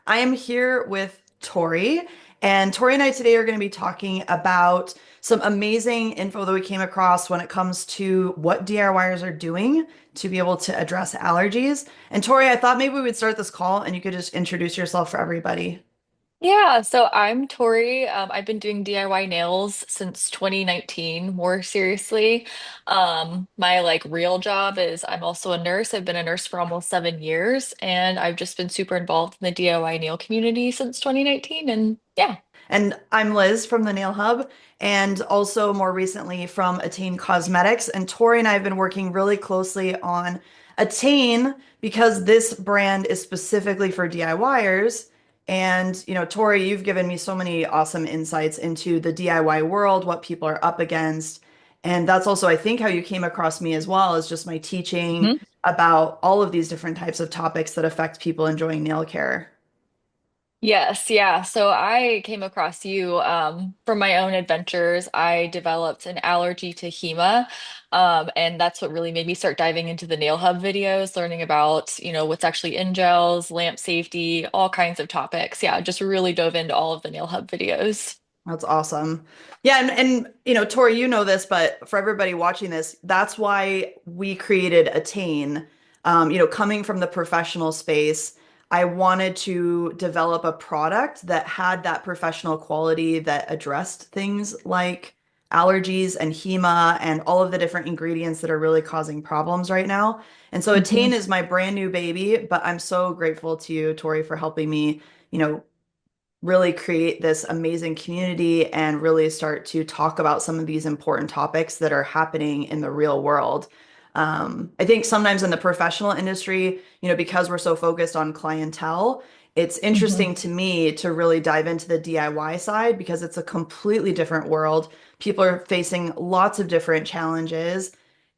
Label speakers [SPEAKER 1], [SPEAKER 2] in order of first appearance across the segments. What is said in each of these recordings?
[SPEAKER 1] I am here with Tori, and Tori and I today are going to be talking about some amazing info that we came across when it comes to what DIYers are doing to be able to address allergies. And Tori, I thought maybe we would start this call and you could just introduce yourself for everybody.
[SPEAKER 2] Yeah, so I'm Tori. I've been doing DIY nails since 2019, more seriously. My real job is I'm also a nurse. I've been a nurse for almost 7 years, and I've just been super involved in the DIY nail community since 2019. And yeah.
[SPEAKER 1] And I'm Liz from the Nail Hub, and also more recently from Attain Cosmetics. And Tori and I have been working really closely on Attain because this brand is specifically for DIYers. And, Tori, you've given me so many awesome insights into the DIY world, what people are up against. And that's also, I think, how you came across me as well, is just my teaching about all of these different types of topics that affect people enjoying nail care.
[SPEAKER 2] Yes, yeah. So I came across you from my own adventures. I developed an allergy to HEMA, and that's what really made me start diving into the Nail Hub videos, learning about, what's actually in gels, lamp safety, all kinds of topics. Yeah, just really dove into all of the Nail Hub videos.
[SPEAKER 1] That's awesome. Yeah, and Tori, you know this, but for everybody watching this, that's why we created Attain. Coming from the professional space, I wanted to develop a product that had that professional quality that addressed things like allergies and HEMA and all of the different ingredients that are really causing problems right now. And so Attain
[SPEAKER 2] Mhm.
[SPEAKER 1] is my brand new baby, but I'm so grateful to you, Tori, for helping me, really create this amazing community and really start to talk about some of these important topics that are happening in the real world. I think sometimes in the professional industry, because we're so focused on clientele, it's
[SPEAKER 2] Mhm.
[SPEAKER 1] interesting to me to really dive into the DIY side because it's a completely different world. People are facing lots of different challenges.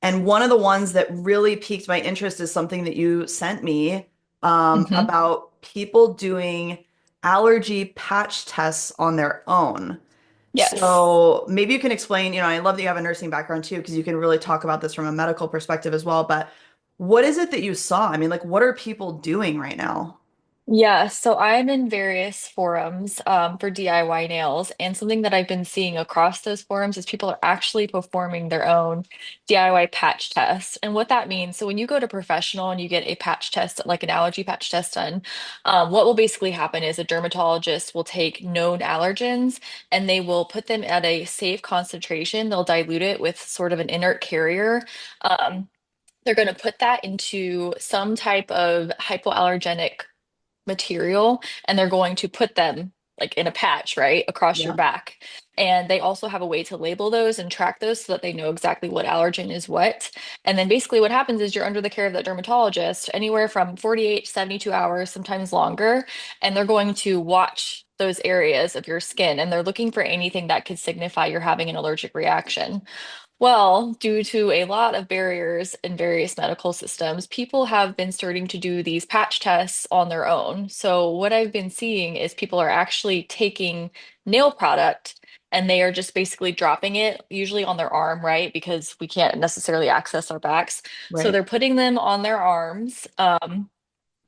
[SPEAKER 1] And one of the ones that really piqued my interest is something that you sent me
[SPEAKER 2] Mhm.
[SPEAKER 1] about people doing allergy patch tests on their own.
[SPEAKER 2] Yes.
[SPEAKER 1] So maybe you can explain, I love that you have a nursing background too, because you can really talk about this from a medical perspective as well. But what is it that you saw? I mean, like, what are people doing right now?
[SPEAKER 2] Yeah, so I'm in various forums for DIY nails, and something that I've been seeing across those forums is people are actually performing their own DIY patch tests. And what that means, so when you go to professional and you get a patch test, like an allergy patch test done, what will basically happen is a dermatologist will take known allergens and they will put them at a safe concentration. They'll dilute it with sort of an inert carrier. Um, they're going to put that into some type of hypoallergenic material and they're going to put them like in a patch, right, across your
[SPEAKER 1] Yeah.
[SPEAKER 2] back. And they also have a way to label those and track those so that they know exactly what allergen is what. And then basically what happens is you're under the care of that dermatologist anywhere from 48 to 72 hours, sometimes longer, and they're going to watch those areas of your skin and they're looking for anything that could signify you're having an allergic reaction. Well, due to a lot of barriers in various medical systems, people have been starting to do these patch tests on their own. So, what I've been seeing is people are actually taking nail product and they are just basically dropping it, usually on their arm, right? Because we can't necessarily access our backs. So,
[SPEAKER 1] Right.
[SPEAKER 2] they're putting them on their arms.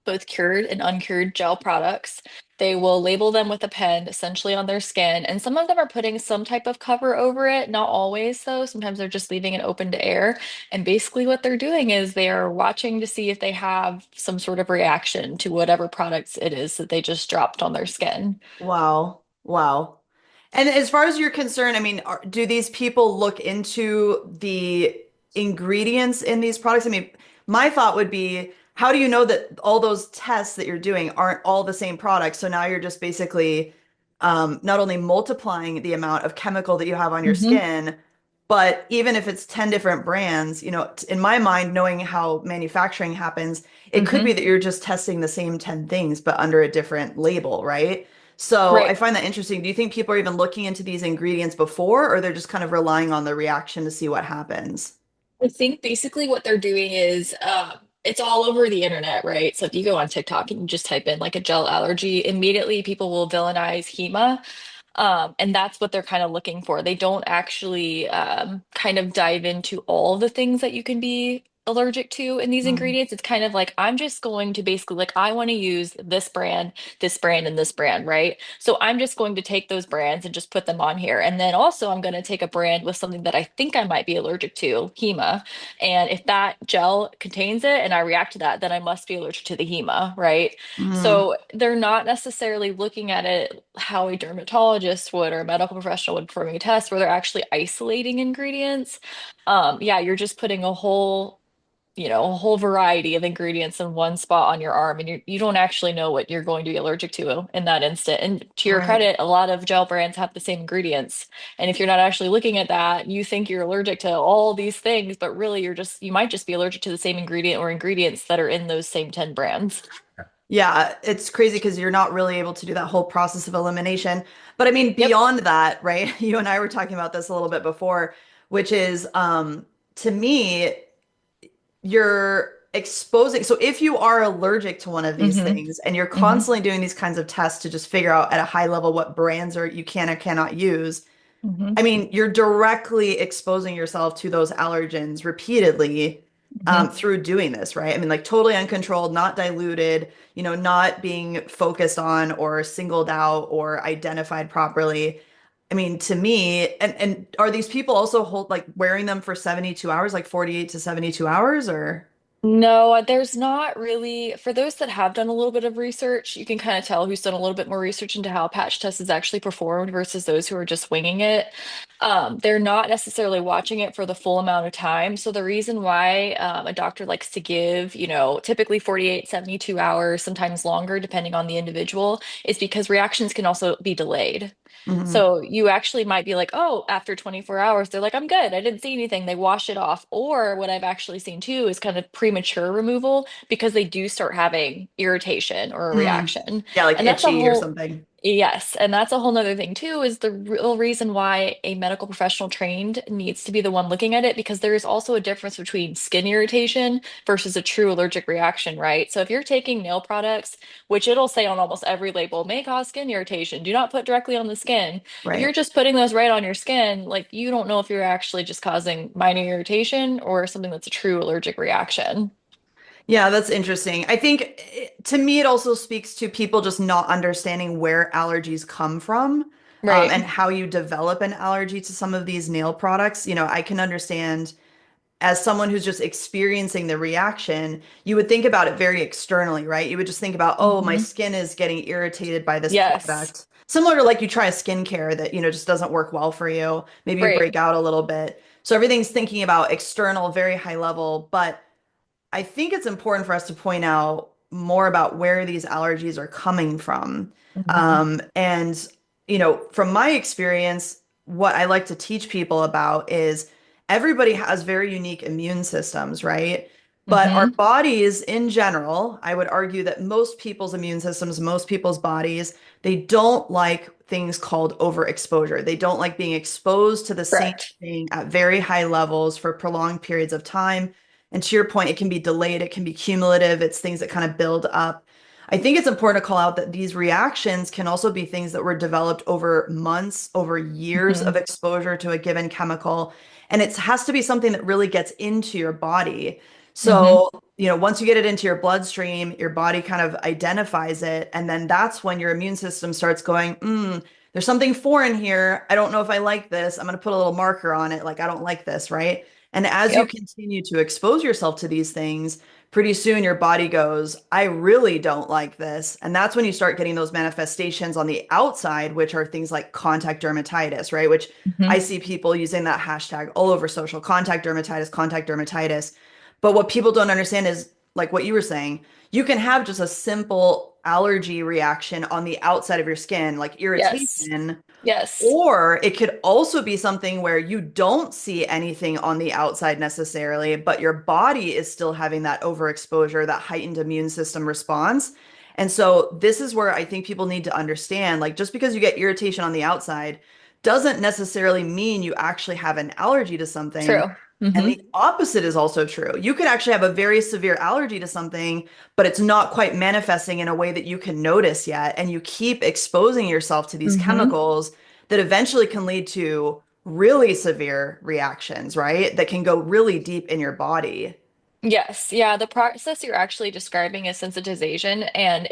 [SPEAKER 2] Both cured and uncured gel products. They will label them with a pen essentially on their skin. And some of them are putting some type of cover over it, not always, though. Sometimes they're just leaving it open to air. And basically, what they're doing is they are watching to see if they have some sort of reaction to whatever products it is that they just dropped on their skin.
[SPEAKER 1] Wow. Wow. And as far as you're concerned, I mean, do these people look into the ingredients in these products? I mean, my thought would be, how do you know that all those tests that you're doing aren't all the same product? So now you're just basically not only multiplying the amount of chemical that you have on your
[SPEAKER 2] Hmm.
[SPEAKER 1] skin, but even if it's 10 different brands, in my mind, knowing how manufacturing happens, it could be
[SPEAKER 2] Hmm.
[SPEAKER 1] that you're just testing the same 10 things, but under a different label, right? So I
[SPEAKER 2] Right.
[SPEAKER 1] find that interesting. Do you think people are even looking into these ingredients before, or they're just kind of relying on the reaction to see what happens?
[SPEAKER 2] I think basically what they're doing is it's all over the internet, right? So if you go on TikTok and you just type in like a gel allergy, immediately people will villainize HEMA. And that's what they're kind of looking for. They don't actually kind of dive into all the things that you can be allergic to in these
[SPEAKER 1] Mm,
[SPEAKER 2] ingredients. It's kind of like I'm just going to basically like I want to use this brand, and this brand, right? So I'm just going to take those brands and just put them on here. And then also I'm going to take a brand with something that I think I might be allergic to, HEMA. And if that gel contains it and I react to that, then I must be allergic to the HEMA, right?
[SPEAKER 1] mm,
[SPEAKER 2] So they're not necessarily looking at it how a dermatologist would or a medical professional would performing a test where they're actually isolating ingredients. Yeah, you're just putting a whole variety of ingredients in one spot on your arm, and you don't actually know what you're going to be allergic to in that instant. And to your
[SPEAKER 1] right.
[SPEAKER 2] credit, a lot of gel brands have the same ingredients. And if you're not actually looking at that, you think you're allergic to all these things, but really you might just be allergic to the same ingredient or ingredients that are in those same 10 brands.
[SPEAKER 1] Yeah, it's crazy because you're not really able to do that whole process of elimination. But I mean,
[SPEAKER 2] Yep.
[SPEAKER 1] beyond that, right? You and I were talking about this a little bit before, which is to me, you're exposing. So if you are allergic to one of these
[SPEAKER 2] Mm-hmm.
[SPEAKER 1] things and you're
[SPEAKER 2] Mm-hmm.
[SPEAKER 1] constantly doing these kinds of tests to just figure out at a high level what brands are you can or cannot use,
[SPEAKER 2] Mm-hmm.
[SPEAKER 1] I mean, you're directly exposing yourself to those allergens repeatedly
[SPEAKER 2] Mm-hmm.
[SPEAKER 1] through doing this, right? I mean, like totally uncontrolled, not diluted, not being focused on or singled out or identified properly. I mean, to me, and are these people also hold like wearing them for 72 hours, like 48 to 72 hours, or?
[SPEAKER 2] No, there's not really, for those that have done a little bit of research, you can kind of tell who's done a little bit more research into how a patch test is actually performed versus those who are just winging it. They're not necessarily watching it for the full amount of time. So the reason why a doctor likes to give, typically 48, 72 hours, sometimes longer, depending on the individual, is because reactions can also be delayed.
[SPEAKER 1] Mhm.
[SPEAKER 2] So you actually might be like, oh, after 24 hours, they're like, I'm good. I didn't see anything. They wash it off. Or what I've actually seen too is kind of premature removal because they do start having irritation or a
[SPEAKER 1] Mm.
[SPEAKER 2] reaction.
[SPEAKER 1] Yeah, like
[SPEAKER 2] And that's a
[SPEAKER 1] itchy or
[SPEAKER 2] whole,
[SPEAKER 1] something.
[SPEAKER 2] yes. And that's a whole nother thing too, is the real reason why a medical professional trained needs to be the one looking at it because there is also a difference between skin irritation versus a true allergic reaction, right? So if you're taking nail products, which it'll say on almost every label, may cause skin irritation. Do not put directly on the skin. If you're
[SPEAKER 1] Right.
[SPEAKER 2] just putting those right on your skin, like you don't know if you're actually just causing minor irritation or something that's a true allergic reaction.
[SPEAKER 1] Yeah, that's interesting. I think to me, it also speaks to people just not understanding where allergies come from, and
[SPEAKER 2] Right.
[SPEAKER 1] how you develop an allergy to some of these nail products. I can understand as someone who's just experiencing the reaction, you would think about it very externally, right? You would just think about, oh, my
[SPEAKER 2] Hmm.
[SPEAKER 1] skin is getting irritated by this
[SPEAKER 2] Yes.
[SPEAKER 1] product. Similar to like you try a skincare that, just doesn't work well for you. Maybe you
[SPEAKER 2] Right.
[SPEAKER 1] break out a little bit. So everything's thinking about external, very high level, but I think it's important for us to point out more about where these allergies are coming from.
[SPEAKER 2] Hmm.
[SPEAKER 1] And, from my experience, what I like to teach people about is everybody has very unique immune systems, right? But our
[SPEAKER 2] Hmm.
[SPEAKER 1] bodies in general, I would argue that most people's immune systems, most people's bodies, they don't like things called overexposure. They don't like being exposed to the same
[SPEAKER 2] Correct.
[SPEAKER 1] thing at very high levels for prolonged periods of time. And to your point, it can be delayed, it can be cumulative, it's things that kind of build up. I think it's important to call out that these reactions can also be things that were developed over months, over years
[SPEAKER 2] Hmm.
[SPEAKER 1] of exposure to a given chemical. And it has to be something that really gets into your body.
[SPEAKER 2] Hmm.
[SPEAKER 1] So, once you get it into your bloodstream, your body kind of identifies it. And then that's when your immune system starts going, there's something foreign here. I don't know if I like this. I'm going to put a little marker on it. Like, I don't like this, right? And as you
[SPEAKER 2] Yep.
[SPEAKER 1] continue to expose yourself to these things, pretty soon your body goes, I really don't like this. And that's when you start getting those manifestations on the outside, which are things like contact dermatitis, right? Which
[SPEAKER 2] Hmm.
[SPEAKER 1] I see people using that hashtag all over social, contact dermatitis, contact dermatitis. But what people don't understand is like what you were saying, you can have just a simple allergy reaction on the outside of your skin, like
[SPEAKER 2] Yes.
[SPEAKER 1] irritation,
[SPEAKER 2] Yes.
[SPEAKER 1] or it could also be something where you don't see anything on the outside necessarily, but your body is still having that overexposure, that heightened immune system response. And so this is where I think people need to understand, like just because you get irritation on the outside doesn't necessarily mean you actually have an allergy to something.
[SPEAKER 2] True.
[SPEAKER 1] And
[SPEAKER 2] Hmm.
[SPEAKER 1] the opposite is also true. You could actually have a very severe allergy to something, but it's not quite manifesting in a way that you can notice yet. And you keep exposing yourself to these
[SPEAKER 2] Hmm.
[SPEAKER 1] chemicals that eventually can lead to really severe reactions, right? That can go really deep in your body.
[SPEAKER 2] Yes, yeah, the process you're actually describing is sensitization, and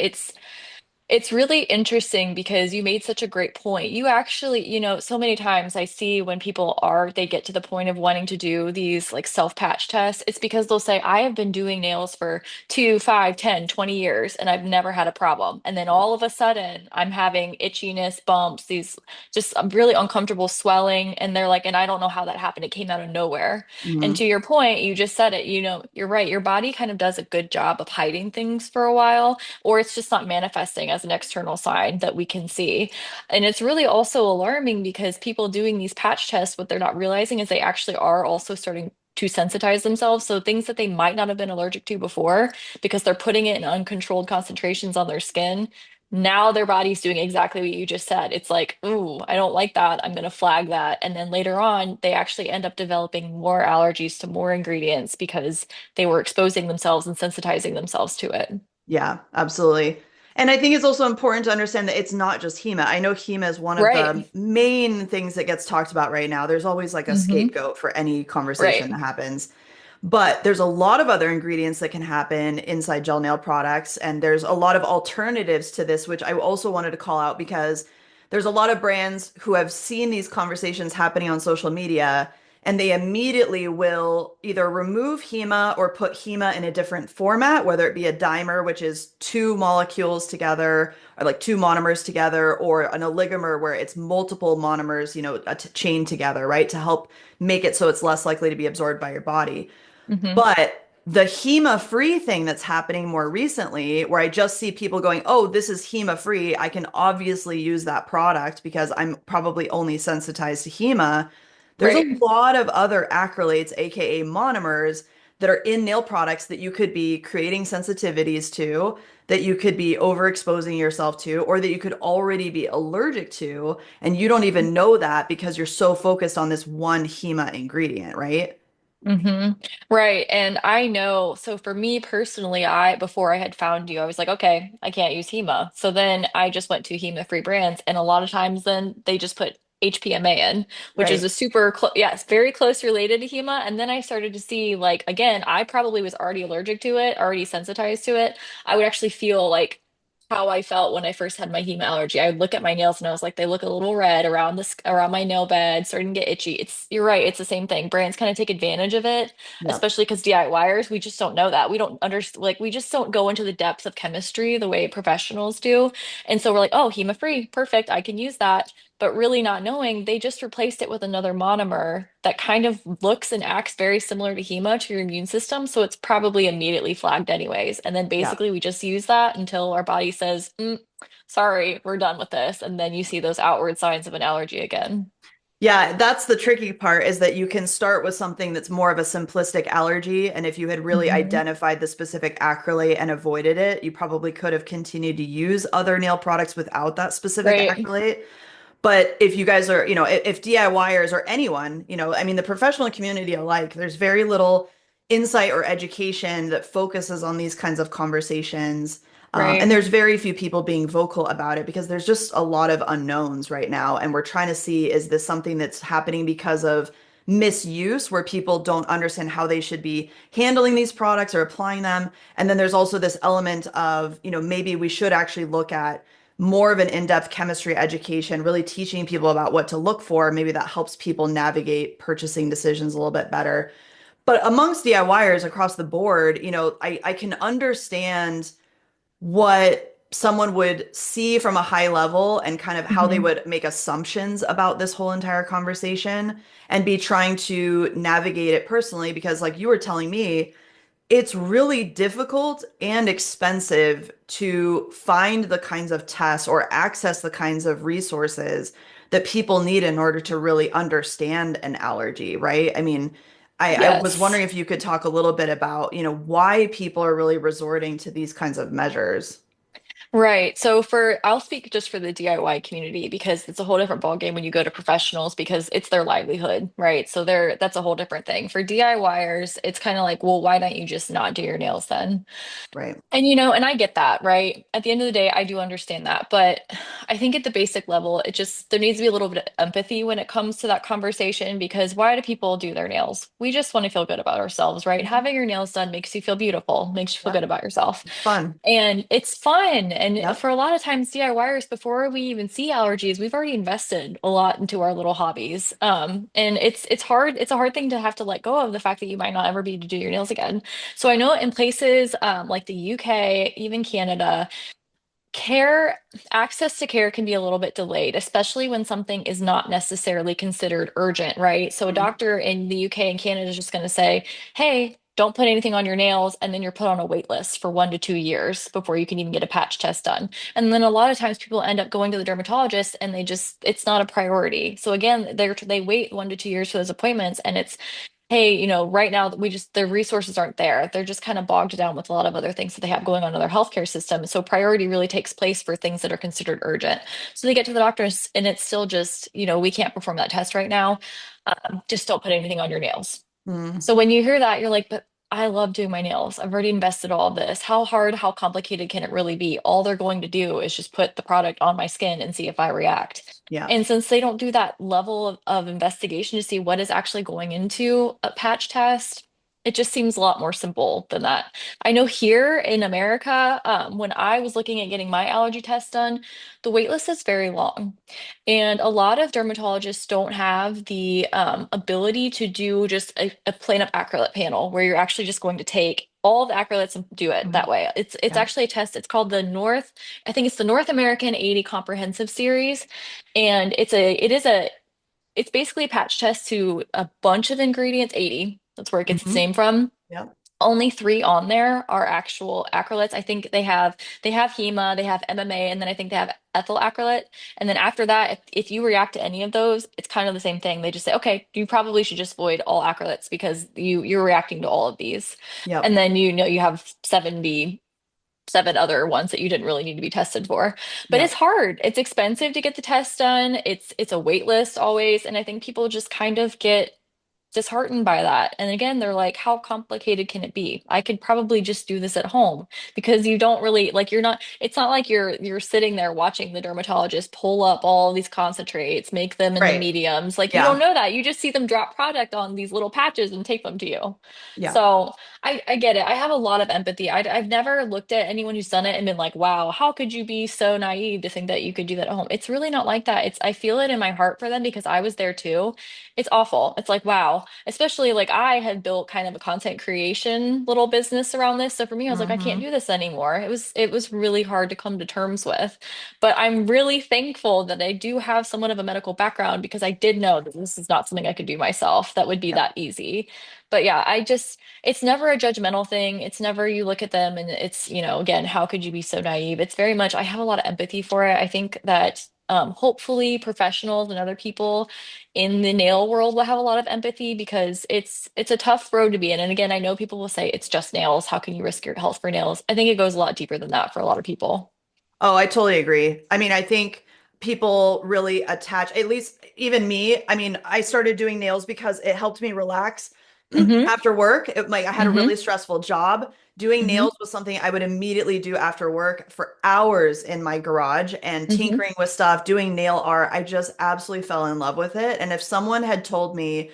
[SPEAKER 2] it's really interesting because you made such a great point. You actually, so many times I see when they get to the point of wanting to do these like self-patch tests, it's because they'll say, I have been doing nails for 2, 5, 10, 20 years and I've never had a problem. And then all of a sudden I'm having itchiness, bumps, these just really uncomfortable swelling. And they're like, and I don't know how that happened. It came out of nowhere. And
[SPEAKER 1] Mhm.
[SPEAKER 2] to your point, you just said it, you're right. Your body kind of does a good job of hiding things for a while, or it's just not manifesting as an external sign that we can see. And it's really also alarming because people doing these patch tests, what they're not realizing is they actually are also starting to sensitize themselves. So things that they might not have been allergic to before, because they're putting it in uncontrolled concentrations on their skin. Now their body's doing exactly what you just said. It's like, ooh, I don't like that. I'm going to flag that. And then later on, they actually end up developing more allergies to more ingredients because they were exposing themselves and sensitizing themselves to it.
[SPEAKER 1] Yeah, absolutely. And I think it's also important to understand that it's not just HEMA. I know HEMA is one of the
[SPEAKER 2] Right.
[SPEAKER 1] main things that gets talked about right now. There's always like a
[SPEAKER 2] Hmm.
[SPEAKER 1] scapegoat for any conversation
[SPEAKER 2] Right.
[SPEAKER 1] that happens. But there's a lot of other ingredients that can happen inside gel nail products. And there's a lot of alternatives to this, which I also wanted to call out because there's a lot of brands who have seen these conversations happening on social media and they immediately will either remove HEMA or put HEMA in a different format, whether it be a dimer, which is two molecules together, or like two monomers together, or an oligomer where it's multiple monomers, chained together, right, to help make it so it's less likely to be absorbed by your body.
[SPEAKER 2] Hmm.
[SPEAKER 1] But the HEMA free thing that's happening more recently, where I just see people going, oh, this is HEMA free. I can obviously use that product because I'm probably only sensitized to HEMA. There's a
[SPEAKER 2] Right.
[SPEAKER 1] lot of other acrylates, aka monomers, that are in nail products that you could be creating sensitivities to, that you could be overexposing yourself to, or that you could already be allergic to. And you don't even know that because you're so focused on this one HEMA ingredient, right?
[SPEAKER 2] Hmm. Right. And I know, so for me personally, before I had found you, I was like, okay, I can't use HEMA. So then I just went to HEMA free brands. And a lot of times then they just put HPMA in, which is
[SPEAKER 1] Right.
[SPEAKER 2] a super close, yes, very close related to HEMA. And then I started to see, like, again, I probably was already allergic to it, already sensitized to it. I would actually feel like how I felt when I first had my HEMA allergy. I would look at my nails and I was like, they look a little red around around my nail bed, starting to get itchy. You're right, it's the same thing. Brands kind of take advantage of it,
[SPEAKER 1] Yeah.
[SPEAKER 2] especially because DIYers, we just don't know that. We don't understand, like, we just don't go into the depth of chemistry the way professionals do. And so we're like, oh, HEMA free, perfect, I can use that. But really not knowing, they just replaced it with another monomer that kind of looks and acts very similar to HEMA to your immune system. So it's probably immediately flagged anyways. And then
[SPEAKER 1] Yeah.
[SPEAKER 2] basically we just use that until our body says, sorry, we're done with this. And then you see those outward signs of an allergy again.
[SPEAKER 1] Yeah, that's the tricky part is that you can start with something that's more of a simplistic allergy. And if you had really
[SPEAKER 2] Hmm.
[SPEAKER 1] identified the specific acrylate and avoided it, you probably could have continued to use other nail products without that specific
[SPEAKER 2] Right.
[SPEAKER 1] acrylate. But if you guys are, if DIYers or anyone, I mean, the professional community alike, there's very little insight or education that focuses on these kinds of conversations. And
[SPEAKER 2] Right.
[SPEAKER 1] there's very few people being vocal about it because there's just a lot of unknowns right now. And we're trying to see, is this something that's happening because of misuse where people don't understand how they should be handling these products or applying them? And then there's also this element of, maybe we should actually look at more of an in-depth chemistry education, really teaching people about what to look for. Maybe that helps people navigate purchasing decisions a little bit better. But amongst DIYers across the board, I can understand what someone would see from a high level and kind of how they
[SPEAKER 2] Hmm.
[SPEAKER 1] would make assumptions about this whole entire conversation and be trying to navigate it personally because like you were telling me, it's really difficult and expensive to find the kinds of tests or access the kinds of resources that people need in order to really understand an allergy, right? I mean, I was
[SPEAKER 2] Yes.
[SPEAKER 1] wondering if you could talk a little bit about, why people are really resorting to these kinds of measures.
[SPEAKER 2] Right. So I'll speak just for the DIY community because it's a whole different ballgame when you go to professionals because it's their livelihood, right? So that's a whole different thing. For DIYers, it's kind of like, well, why don't you just not do your nails then?
[SPEAKER 1] Right.
[SPEAKER 2] And and I get that, right? At the end of the day, I do understand that. But I think at the basic level, there needs to be a little bit of empathy when it comes to that conversation because why do people do their nails? We just want to feel good about ourselves, right?
[SPEAKER 1] Mhm.
[SPEAKER 2] Having your nails done makes you feel beautiful, makes you feel
[SPEAKER 1] Yep.
[SPEAKER 2] good about yourself.
[SPEAKER 1] It's fun.
[SPEAKER 2] And it's fun. And
[SPEAKER 1] Yep.
[SPEAKER 2] for a lot of times, DIYers, before we even see allergies, we've already invested a lot into our little hobbies. And it's hard. It's a hard thing to have to let go of the fact that you might not ever be to do your nails again. So I know in places like the UK, even Canada, care, access to care can be a little bit delayed, especially when something is not necessarily considered urgent, right? So a
[SPEAKER 1] Mhm.
[SPEAKER 2] doctor in the UK and Canada is just going to say, hey, don't put anything on your nails, and then you're put on a wait list for 1 to 2 years before you can even get a patch test done. And then a lot of times people end up going to the dermatologist and it's not a priority. So again, they wait 1 to 2 years for those appointments, and it's hey, right now the resources aren't there. They're just kind of bogged down with a lot of other things that they have going on in their healthcare system. So priority really takes place for things that are considered urgent. So they get to the doctors and it's still just, we can't perform that test right now. Just don't put anything on your nails.
[SPEAKER 1] Mm.
[SPEAKER 2] So when you hear that, you're like, but I love doing my nails. I've already invested all of this. How hard, how complicated can it really be? All they're going to do is just put the product on my skin and see if I react.
[SPEAKER 1] Yeah.
[SPEAKER 2] And since they don't do that level of investigation to see what is actually going into a patch test, it just seems a lot more simple than that. I know here in America, when I was looking at getting my allergy test done, the wait list is very long. And a lot of dermatologists don't have the ability to do just a plain up acrylic panel where you're actually just going to take all the acrylics and do it
[SPEAKER 1] Mhm.
[SPEAKER 2] that way. It's
[SPEAKER 1] Yeah.
[SPEAKER 2] actually a test. It's called I think it's the North American 80 Comprehensive Series. And it's basically a patch test to a bunch of ingredients, 80. That's where it gets its
[SPEAKER 1] Hmm.
[SPEAKER 2] name from.
[SPEAKER 1] Yep.
[SPEAKER 2] Only three on there are actual acrylates. I think they have HEMA, they have MMA, and then I think they have ethyl acrylate. And then after that, if you react to any of those, it's kind of the same thing. They just say, okay, you probably should just avoid all acrylates because you're reacting to all of these.
[SPEAKER 1] Yep.
[SPEAKER 2] And then you have 7 other ones that you didn't really need to be tested for. But it's
[SPEAKER 1] Yep.
[SPEAKER 2] hard. It's expensive to get the test done. It's a wait list always, and I think people just kind of get disheartened by that. And again, they're like, how complicated can it be? I could probably just do this at home because you don't really like it's not like you're sitting there watching the dermatologist pull up all these concentrates, make them in the
[SPEAKER 1] Right.
[SPEAKER 2] mediums. Like you don't
[SPEAKER 1] Yeah.
[SPEAKER 2] know that. You just see them drop product on these little patches and tape them to you.
[SPEAKER 1] Yeah.
[SPEAKER 2] So I get it. I have a lot of empathy. I've never looked at anyone who's done it and been like, wow, how could you be so naive to think that you could do that at home? It's really not like that. I feel it in my heart for them because I was there too. It's awful. It's like, wow, especially like I had built kind of a content creation little business around this. So for me, I was like, I can't
[SPEAKER 1] Hmm.
[SPEAKER 2] do this anymore. It was really hard to come to terms with. But I'm really thankful that I do have somewhat of a medical background because I did know that this is not something I could do myself that would be
[SPEAKER 1] Yep.
[SPEAKER 2] that easy. But yeah, it's never a judgmental thing. It's never you look at them and it's, again, how could you be so naive? It's very much, I have a lot of empathy for it. I think that hopefully professionals and other people in the nail world will have a lot of empathy because it's a tough road to be in. And again, I know people will say it's just nails. How can you risk your health for nails? I think it goes a lot deeper than that for a lot of people.
[SPEAKER 1] Oh, I totally agree. I mean, I think people really attach, at least even me. I mean, I started doing nails because it helped me relax
[SPEAKER 2] Hmm.
[SPEAKER 1] after work. Like I had a
[SPEAKER 2] Hmm.
[SPEAKER 1] really stressful job. Doing
[SPEAKER 2] Hmm.
[SPEAKER 1] nails was something I would immediately do after work for hours in my garage and
[SPEAKER 2] Hmm.
[SPEAKER 1] tinkering with stuff, doing nail art. I just absolutely fell in love with it. And if someone had told me,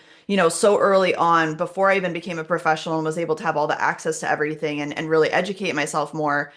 [SPEAKER 1] so early on, before I even became a professional and was able to have all the access to everything and really educate myself more,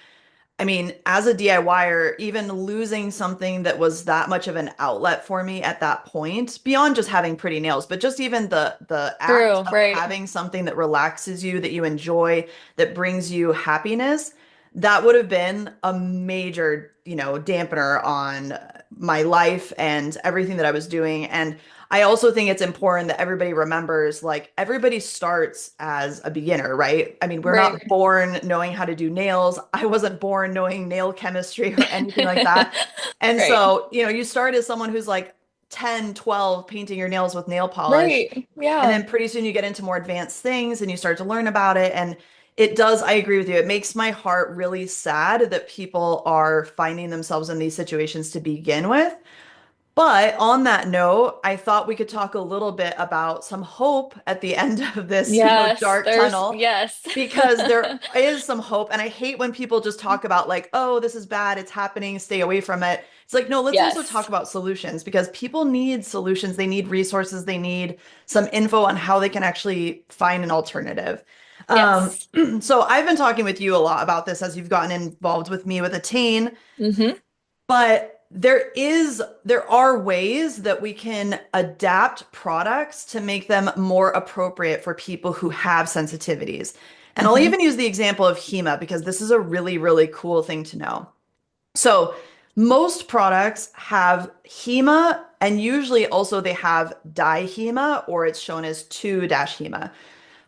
[SPEAKER 1] I mean, as a DIYer, even losing something that was that much of an outlet for me at that point, beyond just having pretty nails, but just even the act
[SPEAKER 2] True,
[SPEAKER 1] of
[SPEAKER 2] right.
[SPEAKER 1] having something that relaxes you, that you enjoy, that brings you happiness, that would have been a major, dampener on my life and everything that I was doing. And I also think it's important that everybody remembers like everybody starts as a beginner, right? I mean, we're not
[SPEAKER 2] Right.
[SPEAKER 1] born knowing how to do nails. I wasn't born knowing nail chemistry or anything like that. And
[SPEAKER 2] Right.
[SPEAKER 1] so, you start as someone who's like 10, 12, painting your nails with nail polish.
[SPEAKER 2] Right.
[SPEAKER 1] And
[SPEAKER 2] Yeah.
[SPEAKER 1] then pretty soon you get into more advanced things and you start to learn about it. And It does. I agree with you. It makes my heart really sad that people are finding themselves in these situations to begin with. But on that note, I thought we could talk a little bit about some hope at the end of this,
[SPEAKER 2] Yes,
[SPEAKER 1] dark
[SPEAKER 2] there's,
[SPEAKER 1] tunnel,
[SPEAKER 2] yes.
[SPEAKER 1] because there is some hope. And I hate when people just talk about like, oh, this is bad, it's happening, stay away from it. It's like, no, let's also talk
[SPEAKER 2] Yes.
[SPEAKER 1] about solutions because people need solutions. They need resources. They need some info on how they can actually find an alternative. Um,
[SPEAKER 2] Yes.
[SPEAKER 1] so I've been talking with you a lot about this as you've gotten involved with me with Attain.
[SPEAKER 2] Hmm.
[SPEAKER 1] But there are ways that we can adapt products to make them more appropriate for people who have sensitivities. And I'll
[SPEAKER 2] Hmm.
[SPEAKER 1] even use the example of HEMA because this is a really, really cool thing to know. So, most products have HEMA and usually also they have dihema or it's shown as 2-HEMA.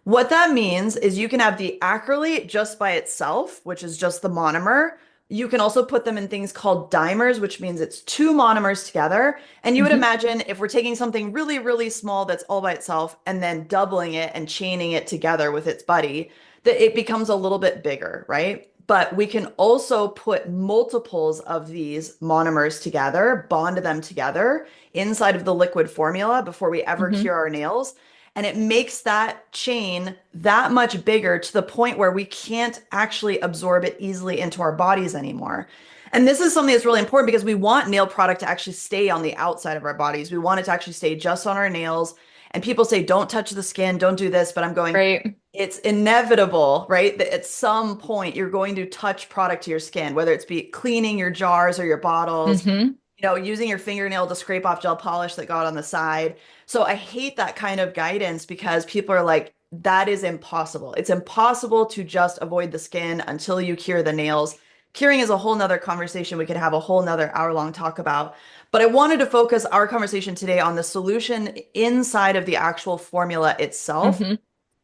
[SPEAKER 1] What that means is you can have the acrylate just by itself, which is just the monomer. You can also put them in things called dimers, which means it's two monomers together. And you would
[SPEAKER 2] Hmm.
[SPEAKER 1] imagine if we're taking something really, really small that's all by itself and then doubling it and chaining it together with its buddy, that it becomes a little bit bigger, right? But we can also put multiples of these monomers together, bond them together inside of the liquid formula before we ever
[SPEAKER 2] Hmm.
[SPEAKER 1] cure our nails. And it makes that chain that much bigger to the point where we can't actually absorb it easily into our bodies anymore. And this is something that's really important because we want nail product to actually stay on the outside of our bodies. We want it to actually stay just on our nails. And people say, don't touch the skin, don't do this. But I'm going,
[SPEAKER 2] Right.
[SPEAKER 1] it's inevitable, right? That at some point you're going to touch product to your skin, whether it's be cleaning your jars or your bottles,
[SPEAKER 2] Hmm.
[SPEAKER 1] using your fingernail to scrape off gel polish that got on the side. So I hate that kind of guidance because people are like, that is impossible. It's impossible to just avoid the skin until you cure the nails. Curing is a whole nother conversation we could have a whole nother hour-long talk about. But I wanted to focus our conversation today on the solution inside of the actual formula itself
[SPEAKER 2] Hmm.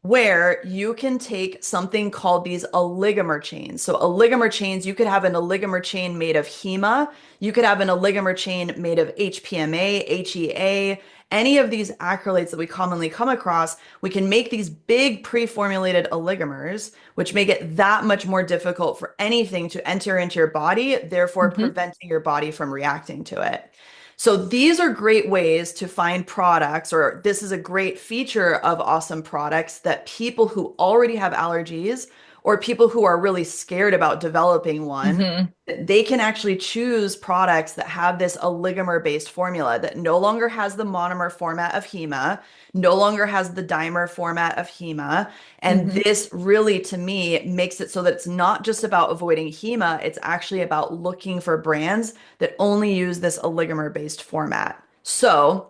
[SPEAKER 1] where you can take something called these oligomer chains. So oligomer chains, you could have an oligomer chain made of HEMA, you could have an oligomer chain made of HPMA, HEA, any of these acrylates that we commonly come across, we can make these big pre-formulated oligomers, which make it that much more difficult for anything to enter into your body, therefore
[SPEAKER 2] Hmm.
[SPEAKER 1] preventing your body from reacting to it. So these are great ways to find products, or this is a great feature of awesome products that people who already have allergies or people who are really scared about developing one,
[SPEAKER 2] Hmm.
[SPEAKER 1] they can actually choose products that have this oligomer-based formula that no longer has the monomer format of HEMA, no longer has the dimer format of HEMA. And
[SPEAKER 2] Hmm.
[SPEAKER 1] this really, to me, makes it so that it's not just about avoiding HEMA, it's actually about looking for brands that only use this oligomer-based format. So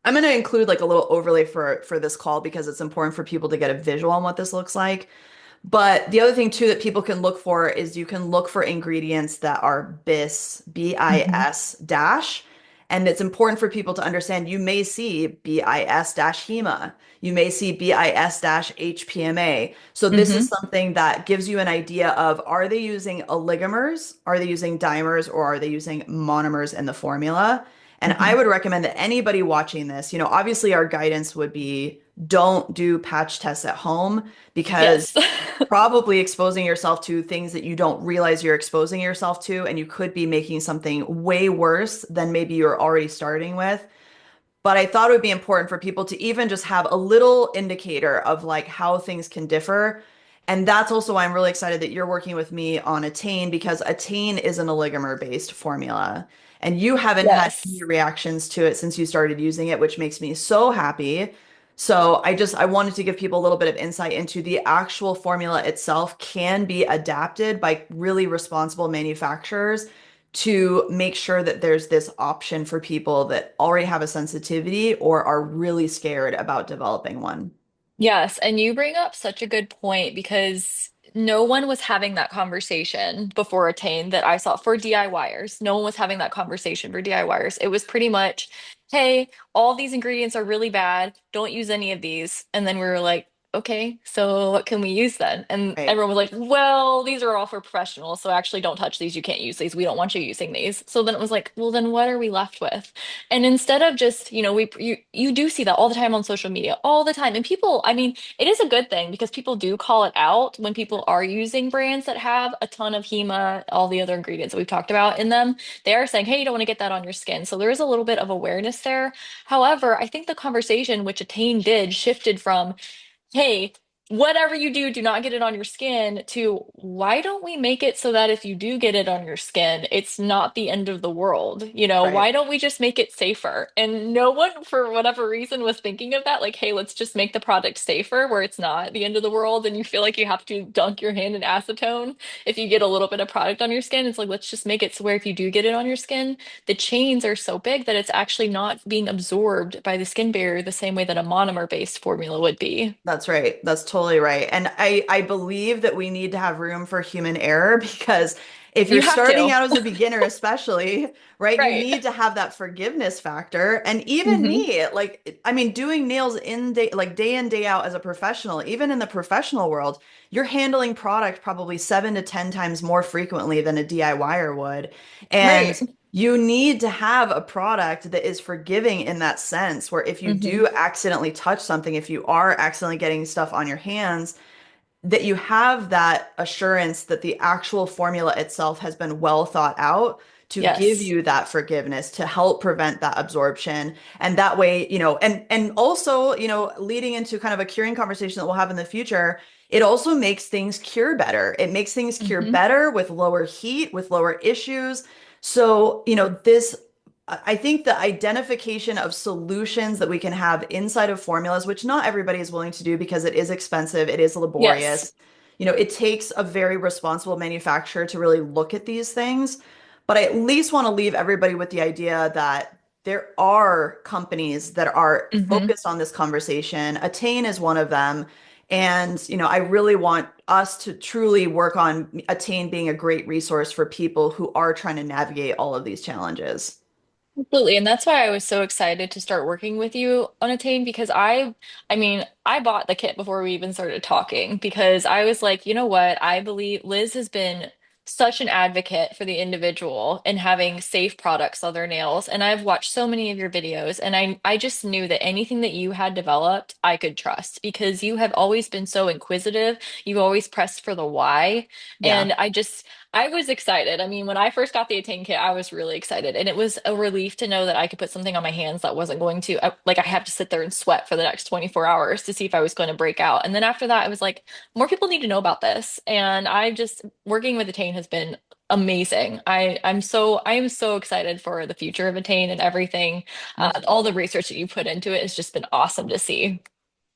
[SPEAKER 1] I'm going to include like a little overlay for this call because it's important for people to get a visual on what this looks like. But the other thing too that people can look for is you can look for ingredients that are BIS,
[SPEAKER 2] Hmm.
[SPEAKER 1] BIS dash. And it's important for people to understand you may see BIS dash HEMA. You may see BIS dash HPMA. So this is
[SPEAKER 2] Hmm.
[SPEAKER 1] something that gives you an idea of are they using oligomers? Are they using dimers or are they using monomers in the formula? And I
[SPEAKER 2] Hmm.
[SPEAKER 1] would recommend that anybody watching this, obviously our guidance would be don't do patch tests at home because
[SPEAKER 2] Yes.
[SPEAKER 1] probably exposing yourself to things that you don't realize you're exposing yourself to, and you could be making something way worse than maybe you're already starting with. But I thought it would be important for people to even just have a little indicator of like how things can differ. And that's also why I'm really excited that you're working with me on Attain because Attain is an oligomer based formula. And you haven't had any
[SPEAKER 2] Yes.
[SPEAKER 1] reactions to it since you started using it, which makes me so happy. So I wanted to give people a little bit of insight into the actual formula itself can be adapted by really responsible manufacturers to make sure that there's this option for people that already have a sensitivity or are really scared about developing one.
[SPEAKER 2] Yes, and you bring up such a good point because no one was having that conversation before Attain that I saw for DIYers. No one was having that conversation for DIYers. It was pretty much, hey, all these ingredients are really bad. Don't use any of these. And then we were like, okay, so what can we use then? And
[SPEAKER 1] Right.
[SPEAKER 2] everyone was like, well, these are all for professionals, so actually don't touch these. You can't use these. We don't want you using these. So then it was like, well, then what are we left with? And instead of just, you do see that all the time on social media, all the time. And people, I mean, it is a good thing because people do call it out when people are using brands that have a ton of HEMA, all the other ingredients that we've talked about in them. They are saying, hey, you don't want to get that on your skin. So there is a little bit of awareness there. However, I think the conversation, which Attain did, shifted from, hey, whatever you do, do not get it on your skin, to why don't we make it so that if you do get it on your skin, it's not the end of the world?
[SPEAKER 1] Right.
[SPEAKER 2] Why don't we just make it safer? And no one, for whatever reason, was thinking of that. Like, hey, let's just make the product safer where it's not the end of the world and you feel like you have to dunk your hand in acetone if you get a little bit of product on your skin. It's like, let's just make it so where if you do get it on your skin, the chains are so big that it's actually not being absorbed by the skin barrier the same way that a monomer-based formula would be.
[SPEAKER 1] That's right. That's totally right. And I believe that we need to have room for human error because if you're
[SPEAKER 2] You have
[SPEAKER 1] starting
[SPEAKER 2] to.
[SPEAKER 1] out as a beginner, especially, right, you
[SPEAKER 2] Right.
[SPEAKER 1] need to have that forgiveness factor. And even
[SPEAKER 2] Hmm.
[SPEAKER 1] me, like, I mean, doing nails day in, day out as a professional, even in the professional world, you're handling product probably 7 to 10 times more frequently than a DIYer would. And
[SPEAKER 2] Right.
[SPEAKER 1] you need to have a product that is forgiving in that sense, where if you
[SPEAKER 2] Hmm.
[SPEAKER 1] do accidentally touch something, if you are accidentally getting stuff on your hands, that you have that assurance that the actual formula itself has been well thought out to give
[SPEAKER 2] Yes.
[SPEAKER 1] you that forgiveness to help prevent that absorption. And that way, and also, leading into kind of a curing conversation that we'll have in the future, it also makes things cure better. It makes things cure
[SPEAKER 2] Hmm.
[SPEAKER 1] better with lower heat, with lower issues. So, this I think the identification of solutions that we can have inside of formulas, which not everybody is willing to do because it is expensive, it is
[SPEAKER 2] Yes.
[SPEAKER 1] laborious. It takes a very responsible manufacturer to really look at these things. But I at least want to leave everybody with the idea that there are companies that are
[SPEAKER 2] Hmm.
[SPEAKER 1] focused on this conversation. Attain is one of them. And, I really want us to truly work on Attain being a great resource for people who are trying to navigate all of these challenges.
[SPEAKER 2] Absolutely. And that's why I was so excited to start working with you on Attain because I mean, I bought the kit before we even started talking because I was like, you know what? I believe Liz has been such an advocate for the individual and having safe products on their nails. And I've watched so many of your videos and I just knew that anything that you had developed, I could trust because you have always been so inquisitive. You've always pressed for the why.
[SPEAKER 1] Yeah.
[SPEAKER 2] And I was excited. I mean, when I first got the Attain kit, I was really excited. And it was a relief to know that I could put something on my hands that wasn't going to, like, I had to sit there and sweat for the next 24 hours to see if I was going to break out. And then after that, I was like, more people need to know about this. And working with Attain has been amazing. I am so excited for the future of Attain and everything.
[SPEAKER 1] Me too.
[SPEAKER 2] All the research that you put into it has just been awesome to see.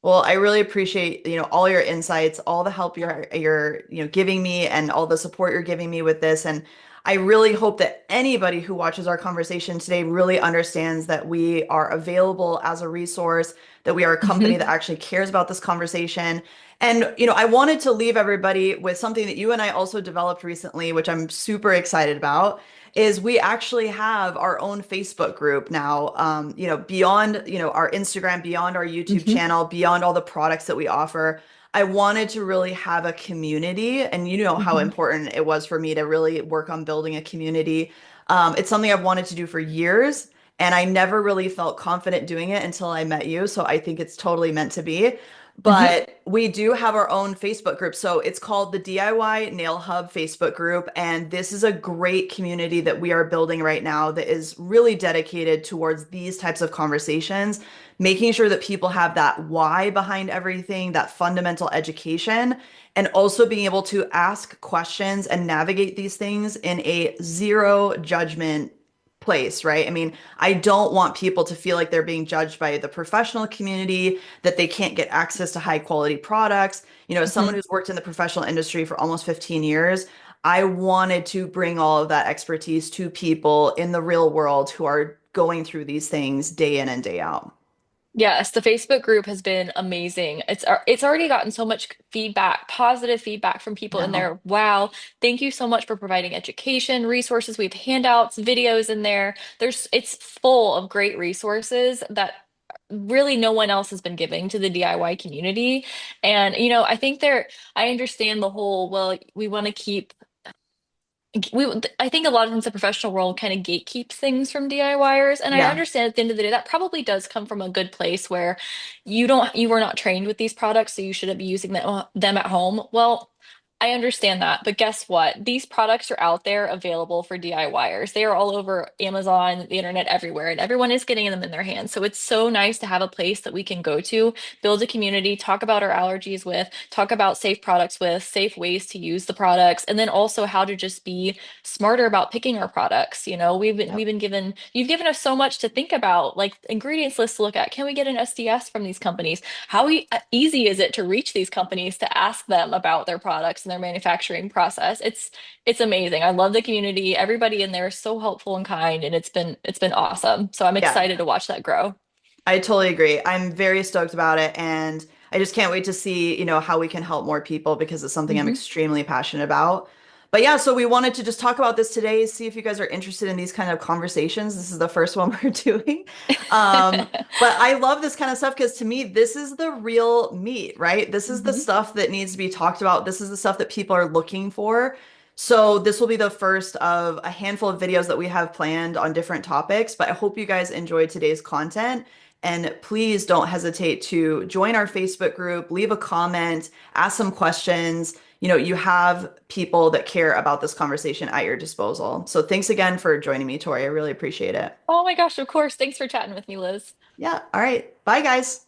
[SPEAKER 1] Well, I really appreciate, all your insights, all the help you're giving me and all the support you're giving me with this. And I really hope that anybody who watches our conversation today really understands that we are available as a resource, that we are a company
[SPEAKER 2] Hmm.
[SPEAKER 1] that actually cares about this conversation. And, I wanted to leave everybody with something that you and I also developed recently, which I'm super excited about, is we actually have our own Facebook group now, beyond, our Instagram, beyond our YouTube
[SPEAKER 2] Hmm.
[SPEAKER 1] channel, beyond all the products that we offer. I wanted to really have a community, and you know how
[SPEAKER 2] Hmm.
[SPEAKER 1] important it was for me to really work on building a community. It's something I've wanted to do for years, and I never really felt confident doing it until I met you. So I think it's totally meant to be.
[SPEAKER 2] Hmm.
[SPEAKER 1] But we do have our own Facebook group. So it's called the DIY Nail Hub Facebook group. And this is a great community that we are building right now that is really dedicated towards these types of conversations, making sure that people have that why behind everything, that fundamental education, and also being able to ask questions and navigate these things in a zero judgment place, right? I mean, I don't want people to feel like they're being judged by the professional community, that they can't get access to high quality products. As someone
[SPEAKER 2] Hmm.
[SPEAKER 1] who's worked in the professional industry for almost 15 years, I wanted to bring all of that expertise to people in the real world who are going through these things day in and day out.
[SPEAKER 2] Yes, the Facebook group has been amazing. It's already gotten so much feedback, positive feedback from people in
[SPEAKER 1] No.
[SPEAKER 2] there. Wow, thank you so much for providing education, resources. We have handouts, videos in there. It's full of great resources that really no one else has been giving to the DIY community. And, I think I understand the whole, well, we want to keep we I think a lot of times the professional world kind of gatekeeps things from DIYers, and I
[SPEAKER 1] Yeah.
[SPEAKER 2] understand at the end of the day that probably does come from a good place where you were not trained with these products, so you shouldn't be using them at home. Well, I understand that, but guess what? These products are out there available for DIYers. They are all over Amazon, the internet, everywhere, and everyone is getting them in their hands. So it's so nice to have a place that we can go to, build a community, talk about our allergies with, talk about safe products with, safe ways to use the products, and then also how to just be smarter about picking our products. We've
[SPEAKER 1] Yep.
[SPEAKER 2] been given you've given us so much to think about, like ingredients lists to look at. Can we get an SDS from these companies? Easy is it to reach these companies to ask them about their products and their manufacturing process? It's amazing. I love the community. Everybody in there is so helpful and kind, and it's been awesome. So I'm
[SPEAKER 1] Yeah.
[SPEAKER 2] excited to watch that grow.
[SPEAKER 1] I totally agree. I'm very stoked about it, and I just can't wait to see, how we can help more people because it's something I'm
[SPEAKER 2] Hmm.
[SPEAKER 1] extremely passionate about. But yeah, so we wanted to just talk about this today, see if you guys are interested in these kind of conversations. This is the first one we're doing. Um, but I love this kind of stuff because to me, this is the real meat, right? This is the
[SPEAKER 2] Hmm.
[SPEAKER 1] stuff that needs to be talked about. This is the stuff that people are looking for. So this will be the first of a handful of videos that we have planned on different topics, but I hope you guys enjoyed today's content. And please don't hesitate to join our Facebook group, leave a comment, ask some questions. You have people that care about this conversation at your disposal. So thanks again for joining me, Tori. I really appreciate it.
[SPEAKER 2] Oh my gosh, of course. Thanks for chatting with me, Liz.
[SPEAKER 1] Yeah. All right. Bye, guys.